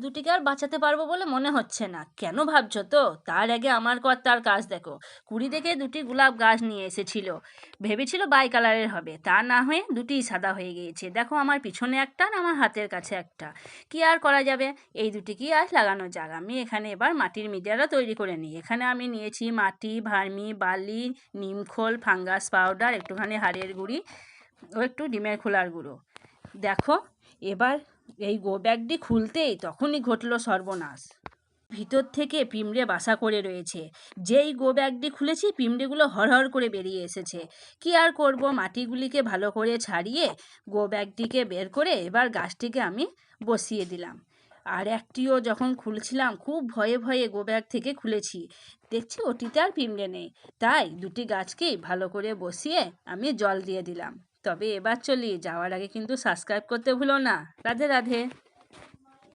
দুটিকে আর বাঁচাতে পারবো বলে মনে হচ্ছে না। কেন ভাবছো তো? তার আগে আমার কর্তার কাজ দেখো। কুড়ি থেকে দুটি গোলাপ গাছ নিয়ে এসেছিল, ভেবেছিল বাই কালারের হবে, তা না হয়ে দুটিই সাদা হয়ে গিয়েছে। দেখো, আমার পিছনে একটা আর আমার হাতের কাছে একটা। কি আর করা যাবে, এই দুটিকেই আজ লাগানো যাক। আমি এখানে এবার মাটির মিডিয়াটা তৈরি করে নিই। এখানে আমি নিয়েছি মাটি, ভার্মি, বালি, নিমখোল, ফাঙ্গাস পাউডার, একটুখানি হাড়ের গুঁড়ি ও একটু ডিমের খোলার গুঁড়ো। দেখো, এবার এই গো ব্যাগটি খুলতেই তখনই ঘটল সর্বনাশ। ভিতর থেকে পিঁমড়ে বাসা করে রয়েছে। যেই গো ব্যাগটি খুলেছি, পিঁমড়েগুলো হড়হড় করে বেরিয়ে এসেছে। কি আর করব, মাটিগুলিকে ভালো করে ছাড়িয়ে গো ব্যাগটিকে বের করে এবার গাছটিকে আমি বসিয়ে দিলাম। আর একটিও যখন খুলছিলাম, খুব ভয়ে ভয়ে গো ব্যাগ থেকে খুলেছি, দেখছি ওটিতে আর পিঁমড়ে নেই। তাই দুটি গাছকেই ভালো করে বসিয়ে আমি জল দিয়ে দিলাম। তবে এবার চলি, যাওয়ার আগে কিন্তু সাবস্ক্রাইব করতে ভুলো না। রাধে রাধে।